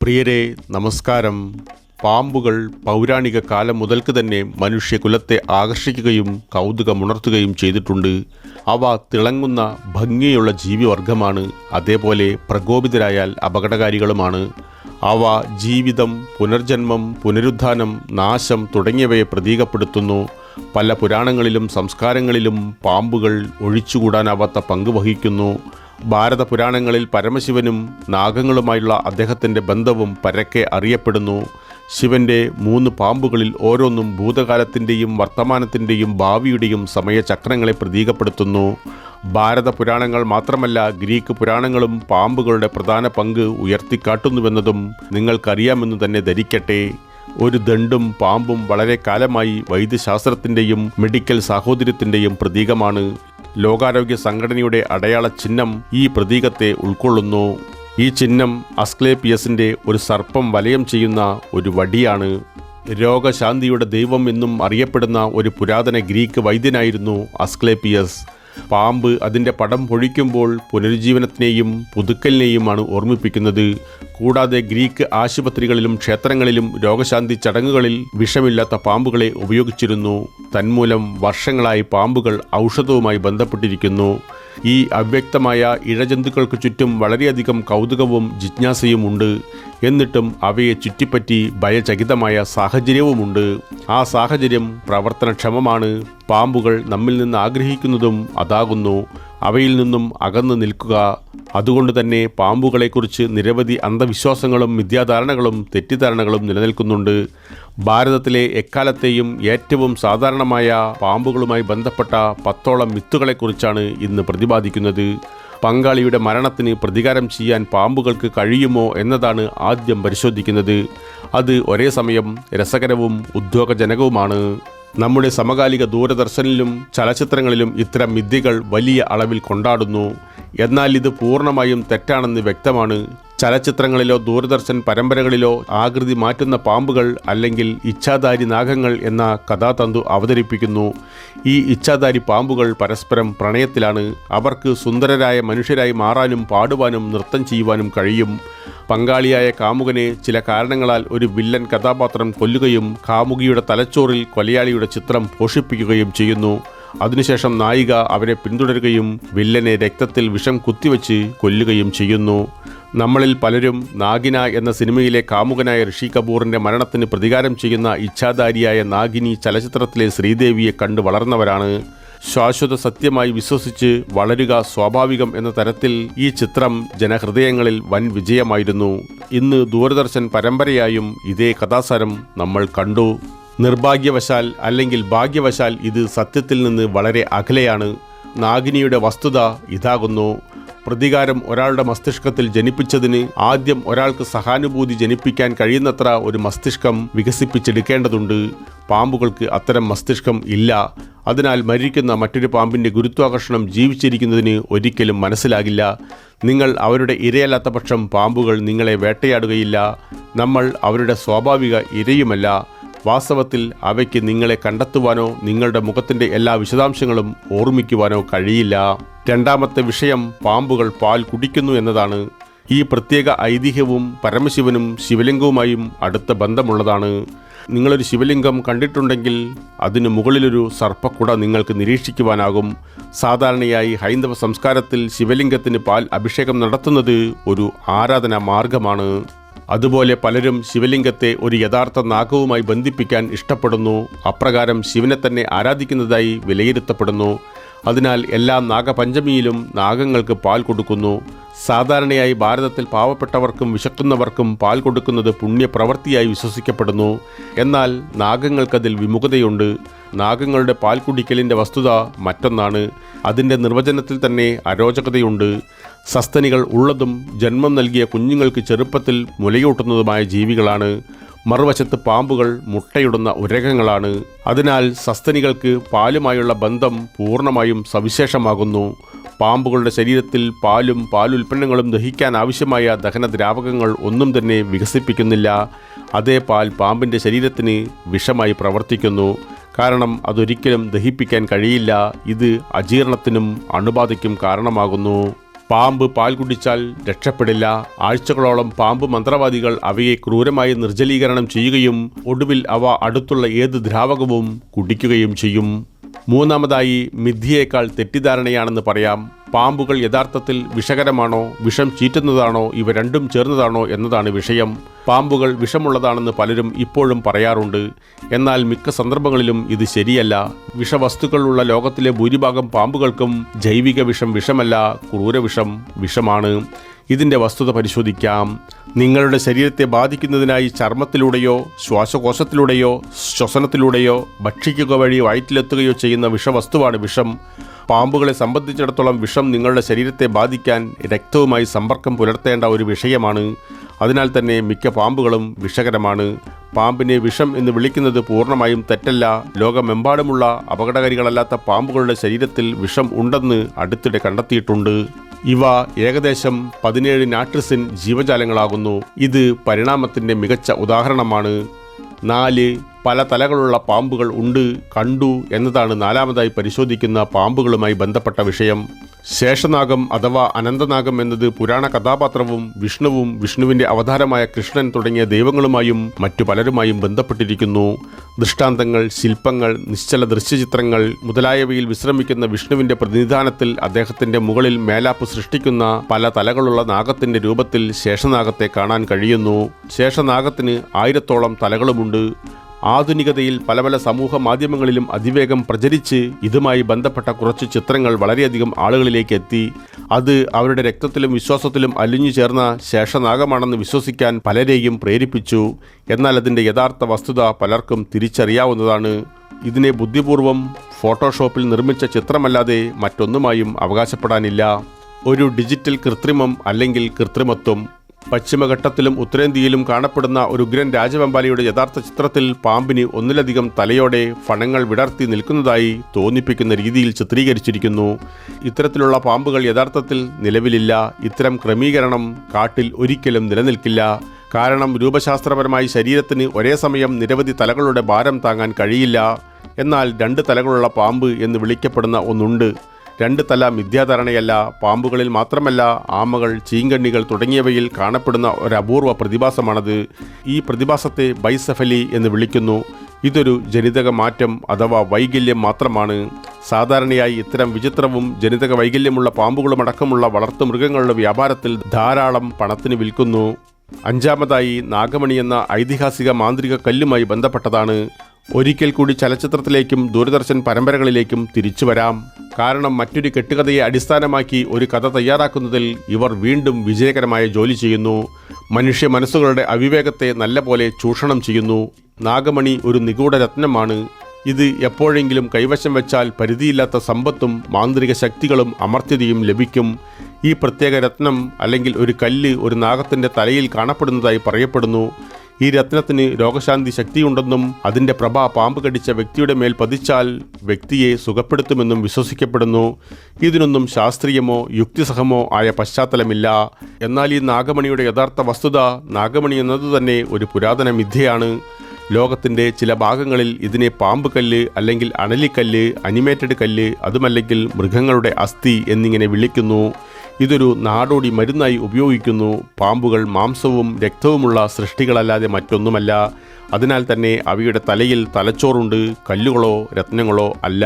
പ്രിയരെ നമസ്കാരം. പാമ്പുകൾ പൗരാണിക കാലം മുതൽക്ക് തന്നെ മനുഷ്യകുലത്തെ ആകർഷിക്കുകയും കൗതുകമുണർത്തുകയും ചെയ്തിട്ടുണ്ട്. അവ തിളങ്ങുന്ന ഭംഗിയുള്ള ജീവിവർഗമാണ്. അതേപോലെ പ്രകോപിതരായാൽ അപകടകാരികളുമാണ്. അവ ജീവിതം, പുനർജന്മം, പുനരുത്ഥാനം, നാശം തുടങ്ങിയവയെ പ്രതീകപ്പെടുത്തുന്നു. പല പുരാണങ്ങളിലും സംസ്കാരങ്ങളിലും പാമ്പുകൾ ഒഴിച്ചുകൂടാനാവാത്ത പങ്ക് വഹിക്കുന്നു. ഭാരത പുരാണങ്ങളിൽ പരമശിവനും നാഗങ്ങളുമായുള്ള അദ്ദേഹത്തിൻ്റെ ബന്ധവും പരക്കെ അറിയപ്പെടുന്നു. ശിവൻ്റെ 3 പാമ്പുകളിൽ ഓരോന്നും ഭൂതകാലത്തിൻ്റെയും വർത്തമാനത്തിൻ്റെയും ഭാവിയുടെയും സമയചക്രങ്ങളെ പ്രതീകപ്പെടുത്തുന്നു. ഭാരത പുരാണങ്ങൾ മാത്രമല്ല, ഗ്രീക്ക് പുരാണങ്ങളും പാമ്പുകളുടെ പ്രധാന പങ്ക് ഉയർത്തിക്കാട്ടുന്നുവെന്നതും നിങ്ങൾക്കറിയാമെന്ന് തന്നെ ധരിക്കട്ടെ. ഒരു ദണ്ടും പാമ്പും വളരെ കാലമായി വൈദ്യശാസ്ത്രത്തിൻ്റെയും മെഡിക്കൽ സാഹോദര്യത്തിൻ്റെയും പ്രതീകമാണ്. ലോകാരോഗ്യ സംഘടനയുടെ അടയാള ചിഹ്നം ഈ പ്രതീകത്തെ ഉൾക്കൊള്ളുന്നു. ഈ ചിഹ്നം അസ്ക്ലേപ്പിയസിൻ്റെ ഒരു സർപ്പം വലയം ചെയ്യുന്ന ഒരു വടിയാണ്. രോഗശാന്തിയുടെ ദൈവം എന്നും അറിയപ്പെടുന്ന ഒരു പുരാതന ഗ്രീക്ക് വൈദ്യനായിരുന്നു അസ്ക്ലേപ്പിയസ്. പാമ്പ് അതിൻ്റെ പടം പൊഴിക്കുമ്പോൾ പുനരുജ്ജീവനത്തിനെയും പുതുക്കലിനെയുമാണ് ഓർമ്മിപ്പിക്കുന്നത്. കൂടാതെ ഗ്രീക്ക് ആശുപത്രികളിലും ക്ഷേത്രങ്ങളിലും രോഗശാന്തി ചടങ്ങുകളിൽ വിഷമില്ലാത്ത പാമ്പുകളെ ഉപയോഗിച്ചിരുന്നു. തന്മൂലം വർഷങ്ങളായി പാമ്പുകൾ ഔഷധവുമായി ബന്ധപ്പെട്ടിരിക്കുന്നു. ഈ അവ്യക്തമായ ഇഴജന്തുക്കൾക്ക് ചുറ്റും വളരെയധികം കൗതുകവും ജിജ്ഞാസയുമുണ്ട്. എന്നിട്ടും അവയെ ചുറ്റിപ്പറ്റി ഭയചകിതമായ സാഹചര്യവുമുണ്ട്. ആ സാഹചര്യം പ്രവർത്തനക്ഷമമാണ്. പാമ്പുകൾ നമ്മിൽ നിന്ന് ആഗ്രഹിക്കുന്നതും അതാകുന്നു: അവയിൽ നിന്നും അകന്നു നിൽക്കുക. അതുകൊണ്ട് തന്നെ പാമ്പുകളെക്കുറിച്ച് നിരവധി അന്ധവിശ്വാസങ്ങളും മിഥ്യാധാരണകളും തെറ്റിദ്ധാരണകളും നിലനിൽക്കുന്നുണ്ട്. ഭാരതത്തിലെ എക്കാലത്തെയും ഏറ്റവും സാധാരണമായ പാമ്പുകളുമായി ബന്ധപ്പെട്ട 10ഓളം മിത്തുകളെക്കുറിച്ചാണ് ഇന്ന് പ്രതിപാദിക്കുന്നത്. പങ്കാളിയുടെ മരണത്തിന് പ്രതികാരം ചെയ്യാൻ പാമ്പുകൾക്ക് കഴിയുമോ എന്നതാണ് ആദ്യം പരിശോധിക്കുന്നത്. അത് ഒരേ സമയം രസകരവും ഉദ്വേഗജനകവുമാണ്. നമ്മുടെ സമകാലിക ദൂരദർശനിലും ചലച്ചിത്രങ്ങളിലും ഇത്തരം മിഥ്യകൾ വലിയ അളവിൽ കൊണ്ടാടുന്നു. എന്നാൽ ഇത് പൂർണ്ണമായും തെറ്റാണെന്ന് വ്യക്തമാണ്. ചലച്ചിത്രങ്ങളിലോ ദൂരദർശൻ പരമ്പരകളിലോ ആകൃതി മാറ്റുന്ന പാമ്പുകൾ അല്ലെങ്കിൽ ഇച്ഛാധാരി നാഗങ്ങൾ എന്ന കഥാതന്തു അവതരിപ്പിക്കുന്നു. ഈ ഇച്ഛാധാരി പാമ്പുകൾ പരസ്പരം പ്രണയത്തിലാണ്. അവർക്ക് സുന്ദരരായ മനുഷ്യരായി മാറാനും പാടുവാനും നൃത്തം ചെയ്യുവാനും കഴിയും. പങ്കാളിയായ കാമുകനെ ചില കാരണങ്ങളാൽ ഒരു വില്ലൻ കഥാപാത്രം കൊല്ലുകയും കാമുകിയുടെ തലച്ചോറിൽ കൊലയാളിയുടെ ചിത്രം പോഷിപ്പിക്കുകയും ചെയ്യുന്നു. അതിനുശേഷം നായിക അവരെ പിന്തുടരുകയും വില്ലനെ രക്തത്തിൽ വിഷം കുത്തിവെച്ച് കൊല്ലുകയും ചെയ്യുന്നു. നമ്മളിൽ പലരും നാഗിന എന്ന സിനിമയിലെ കാമുകനായ ഋഷി കപൂറിൻ്റെ മരണത്തിന് പ്രതികാരം ചെയ്യുന്ന ഇച്ഛാധാരിയായ നാഗിനി ചലച്ചിത്രത്തിലെ ശ്രീദേവിയെ കണ്ടു വളർന്നവരാണ്. ശാശ്വത സത്യമായി വിശ്വസിച്ച് വളരുക സ്വാഭാവികം എന്ന തരത്തിൽ ഈ ചിത്രം ജനഹൃദയങ്ങളിൽ വൻ വിജയമായിരുന്നു. ഇന്ന് ദൂരദർശൻ പരമ്പരയായും ഇതേ കഥാസാരം നമ്മൾ കണ്ടു. നിർഭാഗ്യവശാൽ അല്ലെങ്കിൽ ഭാഗ്യവശാൽ ഇത് സത്യത്തിൽ നിന്ന് വളരെ അകലെയാണ്. നാഗിനിയുടെ വസ്തുത ഇതാകുന്നു: പ്രതികാരം ഒരാളുടെ മസ്തിഷ്കത്തിൽ ജനിപ്പിച്ചതിന് ആദ്യം ഒരാൾക്ക് സഹാനുഭൂതി ജനിപ്പിക്കാൻ കഴിയുന്നത്ര ഒരു മസ്തിഷ്കം വികസിപ്പിച്ചെടുക്കേണ്ടതുണ്ട്. പാമ്പുകൾക്ക് അത്തരം മസ്തിഷ്കം ഇല്ല. അതിനാൽ മരിക്കുന്ന മറ്റൊരു പാമ്പിൻ്റെ ഗുരുത്വാകർഷണം ജീവിച്ചിരിക്കുന്നതിന് ഒരിക്കലും മനസ്സിലാകില്ല. നിങ്ങൾ അവരുടെ ഇരയല്ലാത്ത പക്ഷം പാമ്പുകൾ നിങ്ങളെ വേട്ടയാടുകയില്ല. നമ്മൾ അവരുടെ സ്വാഭാവിക ഇരയുമല്ല. വാസ്തവത്തിൽ അവയ്ക്ക് നിങ്ങളെ കണ്ടെത്തുവാനോ നിങ്ങളുടെ മുഖത്തിൻ്റെ എല്ലാ വിശദാംശങ്ങളും ഓർമ്മിക്കുവാനോ കഴിയില്ല. രണ്ടാമത്തെ വിഷയം പാമ്പുകൾ പാൽ കുടിക്കുന്നു എന്നതാണ്. ഈ പ്രത്യേക ഐതിഹ്യവും പരമശിവനും ശിവലിംഗവുമായും അടുത്ത ബന്ധമുള്ളതാണ്. നിങ്ങളൊരു ശിവലിംഗം കണ്ടിട്ടുണ്ടെങ്കിൽ അതിനു മുകളിലൊരു സർപ്പക്കുട നിങ്ങൾക്ക് നിരീക്ഷിക്കുവാനാകും. സാധാരണയായി ഹൈന്ദവ സംസ്കാരത്തിൽ ശിവലിംഗത്തിന് പാൽ അഭിഷേകം നടത്തുന്നത് ഒരു ആരാധനാ മാർഗമാണ്. അതുപോലെ പലരും ശിവലിംഗത്തെ ഒരു യഥാർത്ഥ നാഗവുമായി ബന്ധിപ്പിക്കാൻ ഇഷ്ടപ്പെടുന്നു. അപ്രകാരം ശിവനെ തന്നെ ആരാധിക്കുന്നതായി വിലയിരുത്തപ്പെടുന്നു. അതിനാൽ എല്ലാ നാഗപഞ്ചമിയിലും നാഗങ്ങൾക്ക് പാൽ കൊടുക്കുന്നു. സാധാരണയായി ഭാരതത്തിൽ പാവപ്പെട്ടവർക്കും വിശക്കുന്നവർക്കും പാൽ കൊടുക്കുന്നത് പുണ്യപ്രവൃത്തിയായി വിശ്വസിക്കപ്പെടുന്നു. എന്നാൽ നാഗങ്ങൾക്കതിൽ വിമുഖതയുണ്ട്. നാഗങ്ങളുടെ പാൽ കുടിക്കലിൻ്റെ വസ്തുത മറ്റൊന്നാണ്. അതിൻ്റെ നിർവചനത്തിൽ തന്നെ അരോചകതയുണ്ട്. സസ്തനികൾ ഉള്ളതും ജന്മം നൽകിയ കുഞ്ഞുങ്ങൾക്ക് ചെറുപ്പത്തിൽ മുലയൂട്ടുന്നതുമായ ജീവികളാണ്. മറുവശത്ത് പാമ്പുകൾ മുട്ടയിടുന്ന ഉരകങ്ങളാണ്. അതിനാൽ സസ്തനികൾക്ക് പാലുമായുള്ള ബന്ധം പൂർണ്ണമായും സവിശേഷമാകുന്നു. പാമ്പുകളുടെ ശരീരത്തിൽ പാലും പാലുൽപ്പന്നങ്ങളും ദഹിക്കാൻ ആവശ്യമായ ദഹനദ്രാവകങ്ങൾ ഒന്നും തന്നെ വികസിപ്പിക്കുന്നില്ല. അതേ പാൽ പാമ്പിൻ്റെ ശരീരത്തിന് വിഷമായി പ്രവർത്തിക്കുന്നു. കാരണം അതൊരിക്കലും ദഹിപ്പിക്കാൻ കഴിയില്ല. ഇത് അജീർണത്തിനും അണുബാധയ്ക്കും കാരണമാകുന്നു. പാമ്പ് പാൽ കുടിച്ചാൽ രക്ഷപ്പെടില്ല. ആഴ്ചകളോളം പാമ്പ് മന്ത്രവാദികൾ അവയെ ക്രൂരമായി നിർജ്ജലീകരണം ചെയ്യുകയും ഒടുവിൽ അവ അടുത്തുള്ള ഏത് ദ്രാവകവും കുടിക്കുകയും ചെയ്യും. മൂന്നാമതായി, മിഥ്യയേക്കാൾ തെറ്റിദ്ധാരണയാണെന്ന് പറയാം. പാമ്പുകൾ യഥാർത്ഥത്തിൽ വിഷകരമാണോ, വിഷം ചീറ്റുന്നതാണോ, ഇവ രണ്ടും ചേർന്നതാണോ എന്നതാണ് വിഷയം. പാമ്പുകൾ വിഷമുള്ളതാണെന്ന് പലരും ഇപ്പോഴും പറയാറുണ്ട്. എന്നാൽ മിക്ക സന്ദർഭങ്ങളിലും ഇത് ശരിയല്ല. വിഷവസ്തുക്കളുള്ള ലോകത്തിലെ ഭൂരിഭാഗം പാമ്പുകൾക്കും ജൈവിക വിഷം വിഷമല്ല, ക്രൂരവിഷം വിഷമാണ്. ഇതിൻ്റെ വസ്തുത പരിശോധിക്കാം. നിങ്ങളുടെ ശരീരത്തെ ബാധിക്കുന്നതിനായി ചർമ്മത്തിലൂടെയോ ശ്വാസകോശത്തിലൂടെയോ ശ്വസനത്തിലൂടെയോ ഭക്ഷിക്കുക വഴി വയറ്റിലെത്തുകയോ ചെയ്യുന്ന വിഷവസ്തുവാണ് വിഷം. പാമ്പുകളെ സംബന്ധിച്ചിടത്തോളം വിഷം നിങ്ങളുടെ ശരീരത്തെ ബാധിക്കാൻ രക്തവുമായി സമ്പർക്കം പുലർത്തേണ്ട ഒരു വിഷയമാണ്. അതിനാൽ തന്നെ മിക്ക പാമ്പുകളും വിഷകരമാണ്. പാമ്പിനെ വിഷം എന്ന് വിളിക്കുന്നത് പൂർണ്ണമായും തെറ്റല്ല. ലോകമെമ്പാടുമുള്ള അപകടകാരികളല്ലാത്ത പാമ്പുകളുടെ ശരീരത്തിൽ വിഷം ഉണ്ടെന്ന് അടുത്തിടെ കണ്ടെത്തിയിട്ടുണ്ട്. ഇവ ഏകദേശം 17 നാട്രിസിൻ ജീവജാലങ്ങളാകുന്നു. ഇത് പരിണാമത്തിൻ്റെ മികച്ച ഉദാഹരണമാണ്. 4. പല തലകളുള്ള പാമ്പുകൾ കണ്ടു എന്നതാണ് നാലാമതായി പരിശോധിക്കുന്ന പാമ്പുകളുമായി ബന്ധപ്പെട്ട വിഷയം. ശേഷനാഗം അഥവാ അനന്തനാഗം എന്നത് പുരാണ കഥാപാത്രവും വിഷ്ണുവും വിഷ്ണുവിൻ്റെ അവതാരമായ കൃഷ്ണൻ തുടങ്ങിയ ദൈവങ്ങളുമായും മറ്റു പലരുമായും ബന്ധപ്പെട്ടിരിക്കുന്നു. ദൃഷ്ടാന്തങ്ങൾ, ശില്പങ്ങൾ, നിശ്ചല ദൃശ്യചിത്രങ്ങൾ മുതലായവയിൽ വിശ്രമിക്കുന്ന വിഷ്ണുവിൻ്റെ പ്രതിനിധാനത്തിൽ അദ്ദേഹത്തിൻ്റെ മുകളിൽ മേലാപ്പ് സൃഷ്ടിക്കുന്ന പല തലകളുള്ള നാഗത്തിൻ്റെ രൂപത്തിൽ ശേഷനാഗത്തെ കാണാൻ കഴിയുന്നു. ശേഷനാഗത്തിന് 1000-ഓളം തലകളുമുണ്ട്. ആധുനികതയിൽ പല പല സമൂഹ മാധ്യമങ്ങളിലും അതിവേഗം പ്രചരിച്ച് ഇതുമായി ബന്ധപ്പെട്ട കുറച്ച് ചിത്രങ്ങൾ വളരെയധികം ആളുകളിലേക്ക് എത്തി. അത് അവരുടെ രക്തത്തിലും വിശ്വാസത്തിലും അലിഞ്ഞു ചേർന്ന ശേഷനാഗമാണെന്ന് വിശ്വസിക്കാൻ പലരെയും പ്രേരിപ്പിച്ചു. എന്നാൽ അതിൻ്റെ യഥാർത്ഥ വസ്തുത പലർക്കും തിരിച്ചറിയാവുന്നതാണ്. ഇതിനെ ബുദ്ധിപൂർവം ഫോട്ടോഷോപ്പിൽ നിർമ്മിച്ച ചിത്രമല്ലാതെ മറ്റൊന്നുമായും അവകാശപ്പെടാനില്ല. ഒരു ഡിജിറ്റൽ കൃത്രിമം അല്ലെങ്കിൽ കൃത്രിമത്വം. പശ്ചിമഘട്ടത്തിലും ഉത്തരേന്ത്യയിലും കാണപ്പെടുന്ന ഒരു ഉഗ്രൻ രാജവെമ്പാലയുടെ യഥാർത്ഥ ചിത്രത്തിൽ പാമ്പിന് ഒന്നിലധികം തലയോടെ ഫണങ്ങൾ വിടർത്തി നിൽക്കുന്നതായി തോന്നിപ്പിക്കുന്ന രീതിയിൽ ചിത്രീകരിച്ചിരിക്കുന്നു. ഇത്തരത്തിലുള്ള പാമ്പുകൾ യഥാർത്ഥത്തിൽ നിലവിലില്ല. ഇത്തരം ക്രമീകരണം കാട്ടിൽ ഒരിക്കലും നിലനിൽക്കില്ല. കാരണം രൂപശാസ്ത്രപരമായി ശരീരത്തിന് ഒരേ സമയം നിരവധി തലകളുടെ ഭാരം താങ്ങാൻ കഴിയില്ല. എന്നാൽ 2 തലകളുള്ള പാമ്പ് എന്ന് വിളിക്കപ്പെടുന്ന ഒന്നുണ്ട്. 2 തല മിഥ്യാധാരണയല്ല. പാമ്പുകളിൽ മാത്രമല്ല, ആമകൾ, ചീങ്കണ്ണികൾ തുടങ്ങിയവയിൽ കാണപ്പെടുന്ന ഒരു അപൂർവ പ്രതിഭാസമാണത്. ഈ പ്രതിഭാസത്തെ ബൈസെഫലി എന്ന് വിളിക്കുന്നു. ഇതൊരു ജനിതക മാറ്റം അഥവാ വൈകല്യം മാത്രമാണ്. സാധാരണയായി ഇത്തരം വിചിത്രവും ജനിതക വൈകല്യമുള്ള പാമ്പുകളുമടക്കമുള്ള വളർത്തുമൃഗങ്ങളുടെ വ്യാപാരത്തിൽ ധാരാളം പണത്തിന് വിൽക്കുന്നു. 5. നാഗമണി എന്ന ഐതിഹാസിക മാന്ത്രിക കല്ലുമായി ബന്ധപ്പെട്ടതാണ്. ഒരിക്കൽ കൂടി ചലച്ചിത്രത്തിലേക്കും ദൂരദർശൻ പരമ്പരകളിലേക്കും തിരിച്ചു വരാം. കാരണം മറ്റൊരു കെട്ടുകഥയെ അടിസ്ഥാനമാക്കി ഒരു കഥ തയ്യാറാക്കുന്നതിൽ ഇവർ വീണ്ടും വിജയകരമായ ജോലി ചെയ്യുന്നു. മനുഷ്യ മനസ്സുകളുടെ അവിവേകത്തെ നല്ലപോലെ ചൂഷണം ചെയ്യുന്നു. നാഗമണി ഒരു നിഗൂഢ രത്നമാണ്. ഇത് എപ്പോഴെങ്കിലും കൈവശം വെച്ചാൽ പരിധിയില്ലാത്ത സമ്പത്തും മാന്ത്രിക ശക്തികളും അമർത്യതയും ലഭിക്കും. ഈ പ്രത്യേക രത്നം അല്ലെങ്കിൽ ഒരു കല്ല് ഒരു നാഗത്തിൻ്റെ തലയിൽ കാണപ്പെടുന്നതായി പറയപ്പെടുന്നു. ഈ രത്നത്തിന് രോഗശാന്തി ശക്തിയുണ്ടെന്നും അതിൻ്റെ പ്രഭ പാമ്പ് കടിച്ച വ്യക്തിയുടെ മേൽ പതിച്ചാൽ വ്യക്തിയെ സുഖപ്പെടുത്തുമെന്നും വിശ്വസിക്കപ്പെടുന്നു. ഇതിനൊന്നും ശാസ്ത്രീയമോ യുക്തിസഹമോ ആയ പശ്ചാത്തലമില്ല. എന്നാൽ ഈ നാഗമണിയുടെ യഥാർത്ഥ വസ്തുത, നാഗമണി എന്നത് തന്നെ ഒരു പുരാതന മിഥ്യയാണ്. ലോകത്തിൻ്റെ ചില ഭാഗങ്ങളിൽ ഇതിനെ പാമ്പ് കല്ല് അല്ലെങ്കിൽ അണലിക്കല്ല്, അനിമേറ്റഡ് കല്ല്, അതുമല്ലെങ്കിൽ മൃഗങ്ങളുടെ അസ്ഥി എന്നിങ്ങനെ വിളിക്കുന്നു. ഇതൊരു നാടോടി മരുന്നായി ഉപയോഗിക്കുന്നു. പാമ്പുകൾ മാംസവും രക്തവുമുള്ള സൃഷ്ടികളല്ലാതെ മറ്റൊന്നുമല്ല. അതിനാൽ തന്നെ അവയുടെ തലയിൽ തലച്ചോറുണ്ട്, കല്ലുകളോ രത്നങ്ങളോ അല്ല.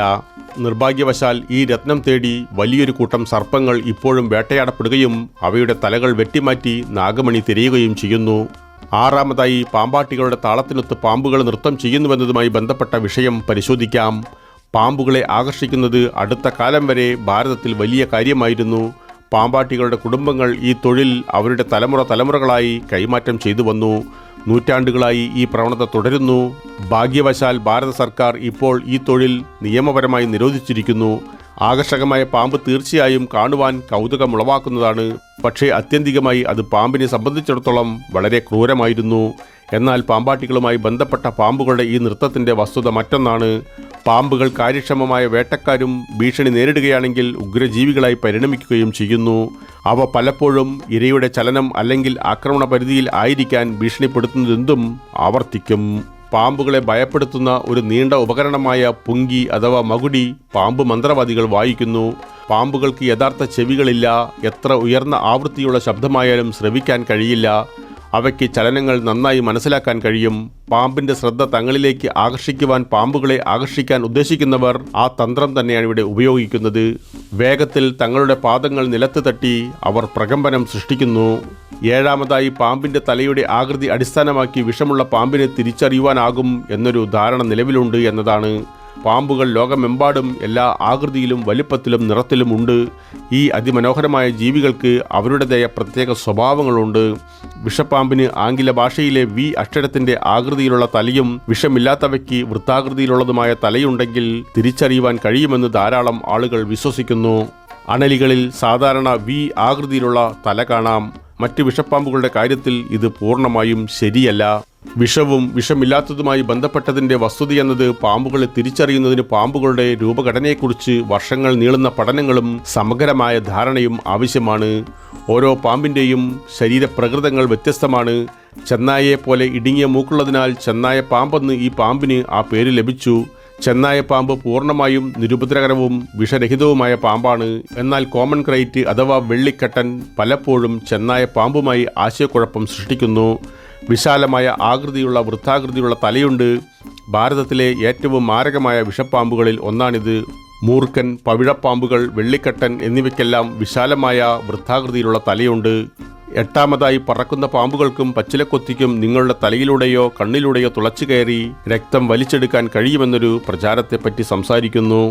നിർഭാഗ്യവശാൽ ഈ രത്നം തേടി വലിയൊരു കൂട്ടം സർപ്പങ്ങൾ ഇപ്പോഴും വേട്ടയാടപ്പെടുകയും അവയുടെ തലകൾ വെട്ടിമാറ്റി നാഗമണി തിരയുകയും ചെയ്യുന്നു. 6. പാമ്പാട്ടികളുടെ താളത്തിനൊത്ത് പാമ്പുകൾ നൃത്തം ചെയ്യുന്നുവെന്നതുമായി ബന്ധപ്പെട്ട വിഷയം പരിശോധിക്കാം. പാമ്പുകളെ ആകർഷിക്കുന്നത് അടുത്ത കാലം വരെ ഭാരതത്തിൽ വലിയ കാര്യമായിരുന്നു. പാമ്പാട്ടികളുടെ കുടുംബങ്ങൾ ഈ തൊഴിൽ അവരുടെ തലമുറകളായി കൈമാറ്റം ചെയ്തു വന്നു. നൂറ്റാണ്ടുകളായി ഈ പ്രവണത തുടരുന്നു. ഭാഗ്യവശാൽ ഭാരത സർക്കാർ ഇപ്പോൾ ഈ തൊഴിൽ നിയമപരമായി നിരോധിച്ചിരിക്കുന്നു. ആകർഷകമായ പാമ്പ് തീർച്ചയായും കാണുവാൻ കൗതുകമുളവാക്കുന്നതാണ്. പക്ഷേ ആത്യന്തികമായി അത് പാമ്പിനെ സംബന്ധിച്ചിടത്തോളം വളരെ ക്രൂരമായിരുന്നു. എന്നാൽ പാമ്പാട്ടികളുമായി ബന്ധപ്പെട്ട പാമ്പുകളുടെ ഈ നൃത്തത്തിൻ്റെ വസ്തുത മറ്റൊന്നാണ്. പാമ്പുകൾ കാര്യക്ഷമമായ വേട്ടക്കാരും ഭീഷണി നേരിടുകയാണെങ്കിൽ ഉഗ്രജീവികളായി പരിണമിക്കുകയും ചെയ്യുന്നു. അവ പലപ്പോഴും ഇരയുടെ ചലനം അല്ലെങ്കിൽ ആക്രമണ പരിധിയിൽ ആയിരിക്കാൻ ഭീഷണിപ്പെടുത്തുന്നതെന്തും ആവർത്തിക്കും. പാമ്പുകളെ ഭയപ്പെടുത്തുന്ന ഒരു നീണ്ട ഉപകരണമായ പുങ്കി അഥവാ മകുടി പാമ്പ് മന്ത്രവാദികൾ വായിക്കുന്നു. പാമ്പുകൾക്ക് യഥാർത്ഥ ചെവികളില്ല. എത്ര ഉയർന്ന ആവൃത്തിയുള്ള ശബ്ദമായാലും ശ്രവിക്കാൻ കഴിയില്ല. അവയ്ക്ക് ചലനങ്ങൾ നന്നായി മനസ്സിലാക്കാൻ കഴിയും. പാമ്പിൻ്റെ ശ്രദ്ധ തങ്ങളിലേക്ക് ആകർഷിക്കുവാൻ പാമ്പുകളെ ആകർഷിക്കാൻ ഉദ്ദേശിക്കുന്നവർ ആ തന്ത്രം തന്നെയാണ് ഇവിടെ ഉപയോഗിക്കുന്നത്. വേഗത്തിൽ തങ്ങളുടെ പാദങ്ങൾ നിലത്ത് തട്ടി അവർ പ്രകമ്പനം സൃഷ്ടിക്കുന്നു. ഏഴാമതായി, പാമ്പിൻ്റെ തലയുടെ ആകൃതി അടിസ്ഥാനമാക്കി വിഷമുള്ള പാമ്പിനെ തിരിച്ചറിയുവാനാകും എന്നൊരു ധാരണ നിലവിലുണ്ട് എന്നതാണ്. പാമ്പുകൾ ലോകമെമ്പാടും എല്ലാ ആകൃതിയിലും വലിപ്പത്തിലും നിറത്തിലും ഉണ്ട്. ഈ അതിമനോഹരമായ ജീവികൾക്ക് അവരുടേതായ പ്രത്യേക സ്വഭാവങ്ങളുണ്ട്. വിഷപ്പാമ്പിന് ആംഗ്ല ഭാഷയിലെ വി അക്ഷരത്തിൻ്റെ ആകൃതിയിലുള്ള തലയും വിഷമില്ലാത്തവയ്ക്ക് വൃത്താകൃതിയിലുള്ളതുമായ തലയുണ്ടെങ്കിൽ തിരിച്ചറിയുവാൻ കഴിയുമെന്ന് ധാരാളം ആളുകൾ വിശ്വസിക്കുന്നു. അണലികളിൽ സാധാരണ വി ആകൃതിയിലുള്ള തല കാണാം. മറ്റ് വിഷപ്പാമ്പുകളുടെ കാര്യത്തിൽ ഇത് പൂർണ്ണമായും ശരിയല്ല. വിഷവും വിഷമില്ലാത്തതുമായി ബന്ധപ്പെട്ടതിൻ്റെ വസ്തുതയെന്നത് പാമ്പുകളെ തിരിച്ചറിയുന്നതിന് പാമ്പുകളുടെ രൂപഘടനയെക്കുറിച്ച് വർഷങ്ങൾ നീളുന്ന പഠനങ്ങളും സമഗ്രമായ ധാരണയും ആവശ്യമാണ്. ഓരോ പാമ്പിൻ്റെയും ശരീരപ്രകൃതങ്ങൾ വ്യത്യസ്തമാണ്. ചെന്നായയെപ്പോലെ ഇടുങ്ങിയ മൂക്കുള്ളതിനാൽ ചെന്നായ പാമ്പെന്ന് ഈ പാമ്പിന് ആ പേര് ലഭിച്ചു. ചെന്നായ പാമ്പ് പൂർണ്ണമായും നിരുപദ്രവകരവും വിഷരഹിതവുമായ പാമ്പാണ്. എന്നാൽ കോമൺ ക്രൈറ്റ് അഥവാ വെള്ളിക്കട്ടൻ പലപ്പോഴും ചെന്നായ പാമ്പുമായി ആശയക്കുഴപ്പം സൃഷ്ടിക്കുന്നു. വിശാലമായ ആകൃതിയുള്ള വൃത്താകൃതിയുള്ള തലയുണ്ട്. ഭാരതത്തിലെ ഏറ്റവും മാരകമായ വിഷപ്പാമ്പുകളിൽ ഒന്നാണിത്. മൂർഖൻ, പവിഴപ്പാമ്പുകൾ, വെള്ളിക്കട്ടൻ എന്നിവയ്ക്കെല്ലാം വിശാലമായ വൃത്താകൃതിയിലുള്ള തലയുണ്ട്. എട്ടാമതായി, പറക്കുന്ന പാമ്പുകൾക്കും പച്ചിലക്കൊത്തിക്കും നിങ്ങളുടെ തലയിലൂടെയോ കണ്ണിലൂടെയോ തുളച്ചു കയറി രക്തം വലിച്ചെടുക്കാൻ കഴിയുമെന്നൊരു പ്രചാരത്തെപ്പറ്റി സംസാരിക്കുന്നു.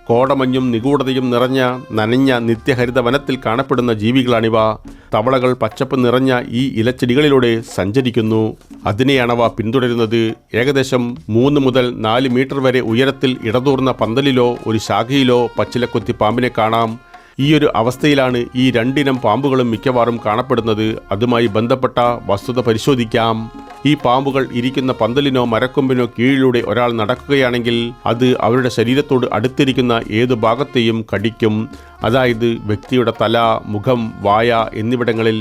കോടമഞ്ഞും നിഗൂഢതയും നിറഞ്ഞ നനഞ്ഞ നിത്യഹരിത വനത്തിൽ കാണപ്പെടുന്ന ജീവികളാണിവ. തവളകൾ പച്ചപ്പ് നിറഞ്ഞ ഈ ഇലച്ചെടികളിലൂടെ സഞ്ചരിക്കുന്നു. അതിനെയാണവ പിന്തുടരുന്നത്. ഏകദേശം 3 മുതൽ 4 മീറ്റർ വരെ ഉയരത്തിൽ ഇടതൂർന്ന പന്തലിലോ ഒരു ശാഖയിലോ പച്ചിലക്കൊത്തി പാമ്പിനെ കാണാം. ഈയൊരു അവസ്ഥയിലാണ് ഈ രണ്ടിനം പാമ്പുകളും മിക്കവാറും കാണപ്പെടുന്നത്. അതുമായി ബന്ധപ്പെട്ട വസ്തുത പരിശോധിക്കാം. ഈ പാമ്പുകൾ ഇരിക്കുന്ന പന്തലിനോ മരക്കൊമ്പിനോ കീഴിലൂടെ ഒരാൾ നടക്കുകയാണെങ്കിൽ അത് അവരുടെ ശരീരത്തോട് അടുത്തിരിക്കുന്ന ഏതു ഭാഗത്തെയും കടിക്കും. അതായത് വ്യക്തിയുടെ തല, മുഖം, വായ എന്നിവിടങ്ങളിൽ.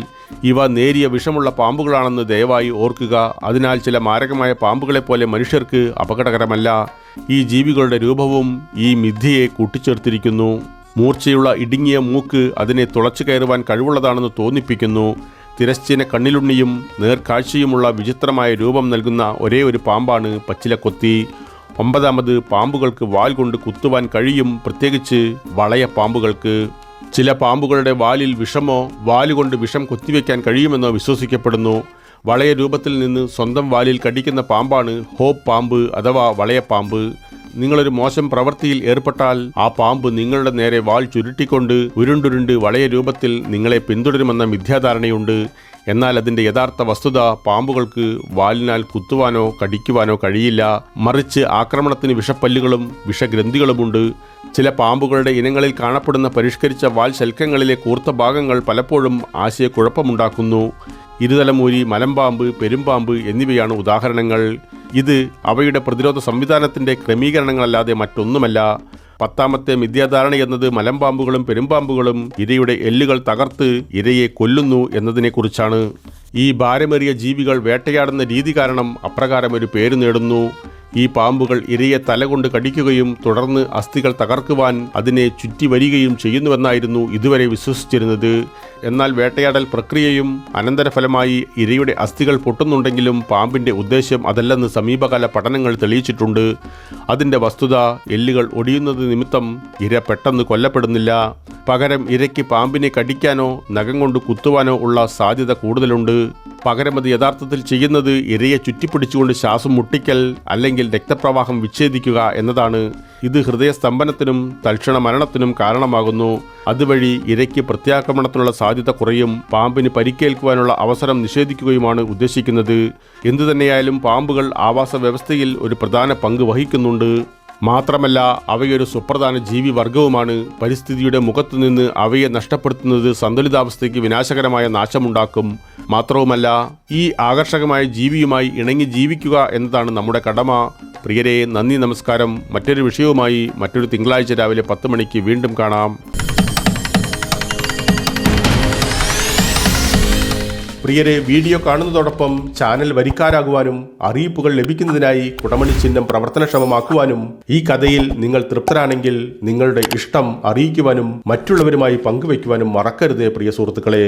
ഇവ നേരിയ വിഷമുള്ള പാമ്പുകളാണെന്ന് ദയവായി ഓർക്കുക. അതിനാൽ ചില മാരകമായ പാമ്പുകളെപ്പോലെ മനുഷ്യർക്ക് അപകടകരമല്ല. ഈ ജീവികളുടെ രൂപവും ഈ മിഥ്യയെ കൂട്ടിച്ചേർത്തിരിക്കുന്നു. മൂർച്ചയുള്ള ഇടുങ്ങിയ മൂക്ക് അതിനെ തുളച്ചു കയറുവാൻ കഴിവുള്ളതാണെന്ന് തോന്നിപ്പിക്കുന്നു. തിരശ്ചീന കണ്ണിലുണ്ണിയും നേർക്കാഴ്ചയുമുള്ള വിചിത്രമായ രൂപം നൽകുന്ന ഒരേ ഒരു പാമ്പാണ് പച്ചിലക്കൊത്തി. 9ാമത്, പാമ്പുകൾക്ക് വാൽ കൊണ്ട് കുത്തുവാൻ കഴിയും, പ്രത്യേകിച്ച് വളയ പാമ്പുകൾക്ക്. ചില പാമ്പുകളുടെ വാലിൽ വിഷമോ വാലുകൊണ്ട് വിഷം കൊത്തിവെക്കാൻ കഴിയുമെന്നോ വിശ്വസിക്കപ്പെടുന്നു. വളയ രൂപത്തിൽ നിന്ന് സ്വന്തം വാലിൽ കടിക്കുന്ന പാമ്പാണ് ഹോപ്പ് പാമ്പ് അഥവാ വളയപ്പാമ്പ്. നിങ്ങളൊരു മോശം പ്രവൃത്തിയിൽ ഏർപ്പെട്ടാൽ ആ പാമ്പ് നിങ്ങളുടെ നേരെ വാൽ ചുരുട്ടിക്കൊണ്ട് ഉരുണ്ടുരുണ്ട് വളയ രൂപത്തിൽ നിങ്ങളെ പിന്തുടരുമെന്ന മിഥ്യാധാരണയുണ്ട്. എന്നാൽ അതിൻ്റെ യഥാർത്ഥ വസ്തുത പാമ്പുകൾക്ക് വാലിനാൽ കുത്തുവാനോ കടിക്കുവാനോ കഴിയില്ല. മറിച്ച് ആക്രമണത്തിന് വിഷപ്പല്ലുകളും വിഷഗ്രന്ഥികളുമുണ്ട്. ചില പാമ്പുകളുടെ ഇനങ്ങളിൽ കാണപ്പെടുന്ന പരിഷ്കരിച്ച വാൽ ശൽക്കങ്ങളിലെ കൂർത്ത ഭാഗങ്ങൾ പലപ്പോഴും ആശയക്കുഴപ്പമുണ്ടാക്കുന്നു. ഇരുതലമൂരി, മലമ്പാമ്പ്, പെരുമ്പാമ്പ് എന്നിവയാണ് ഉദാഹരണങ്ങൾ. ഇത് അവയുടെ പ്രതിരോധ സംവിധാനത്തിൻ്റെ ക്രമീകരണങ്ങളല്ലാതെ മറ്റൊന്നുമല്ല. 10ാമത്തെ മിഥ്യാധാരണ എന്നത് മലമ്പാമ്പുകളും പെരുമ്പാമ്പുകളും ഇരയുടെ എല്ലുകൾ തകർത്ത് ഇരയെ കൊല്ലുന്നു എന്നതിനെക്കുറിച്ചാണ്. ഈ ഭാരമേറിയ ജീവികൾ വേട്ടയാടുന്ന രീതി കാരണം അപ്രകാരം ഒരു പേര് നേടുന്നു. ഈ പാമ്പുകൾ ഇരയെ തലകൊണ്ട് കടിക്കുകയും തുടർന്ന് അസ്ഥികൾ തകർക്കുവാൻ അതിനെ ചുറ്റി വരികയും ചെയ്യുന്നുവെന്നായിരുന്നു ഇതുവരെ വിശ്വസിച്ചിരുന്നത്. എന്നാൽ വേട്ടയാടൽ പ്രക്രിയയും അനന്തരഫലമായി ഇരയുടെ അസ്ഥികൾ പൊട്ടുന്നുണ്ടെങ്കിലും പാമ്പിൻ്റെ ഉദ്ദേശ്യം അതല്ലെന്ന് സമീപകാല പഠനങ്ങൾ തെളിയിച്ചിട്ടുണ്ട്. അതിൻ്റെ വസ്തുത, എല്ലുകൾ ഒടിയുന്നത് നിമിത്തം ഇര പെട്ടെന്ന് കൊല്ലപ്പെടുന്നില്ല. പകരം ഇരയ്ക്ക് പാമ്പിനെ കടിക്കാനോ നഖം കൊണ്ട് കുത്തുവാനോ ഉള്ള സാധ്യത കൂടുതലുണ്ട്. പകരം അത് യഥാർത്ഥത്തിൽ ചെയ്യുന്നത് ഇരയെ ചുറ്റിപ്പിടിച്ചുകൊണ്ട് ശ്വാസം മുട്ടിക്കൽ അല്ലെങ്കിൽ രക്തപ്രവാഹം വിച്ഛേദിക്കുക എന്നതാണ്. ഇത് ഹൃദയസ്തംഭനത്തിനും തൽക്ഷണ മരണത്തിനും കാരണമാകുന്നു. അതുവഴി ഇരയ്ക്ക് പ്രത്യാക്രമണത്തിനുള്ള സാധ്യത കുറയും, പാമ്പിന് പരിക്കേൽക്കുവാനുള്ള അവസരം നിഷേധിക്കുകയുമാണ് ഉദ്ദേശിക്കുന്നത്. എന്തുതന്നെയായാലും പാമ്പുകൾ ആവാസ വ്യവസ്ഥയിൽ ഒരു പ്രധാന പങ്ക് വഹിക്കുന്നുണ്ട്. മാത്രമല്ല അവയൊരു സുപ്രധാന ജീവി വർഗവുമാണ്. പരിസ്ഥിതിയുടെ മുഖത്തുനിന്ന് അവയെ നഷ്ടപ്പെടുത്തുന്നത് സന്തുലിതാവസ്ഥയ്ക്ക് വിനാശകരമായ നാശമുണ്ടാക്കും. മാത്രവുമല്ല ഈ ആകർഷകമായ ജീവിയുമായി ഇണങ്ങി ജീവിക്കുക എന്നതാണ് നമ്മുടെ കടമ. പ്രിയരെ, നന്ദി, നമസ്കാരം. മറ്റൊരു വിഷയവുമായി മറ്റൊരു തിങ്കളാഴ്ച രാവിലെ 10 മണിക്ക് വീണ്ടും കാണാം. പ്രിയരെ, വീഡിയോ കാണുന്നതോടൊപ്പം ചാനൽ വരിക്കാരാകുവാനും അറിയിപ്പുകൾ ലഭിക്കുന്നതിനായി കുടമണി ചിഹ്നം പ്രവർത്തനക്ഷമമാക്കുവാനും ഈ കഥയിൽ നിങ്ങൾ തൃപ്തരാണെങ്കിൽ നിങ്ങളുടെ ഇഷ്ടം അറിയിക്കുവാനും മറ്റുള്ളവരുമായി പങ്കുവയ്ക്കുവാനും മറക്കരുതേ പ്രിയ സുഹൃത്തുക്കളെ.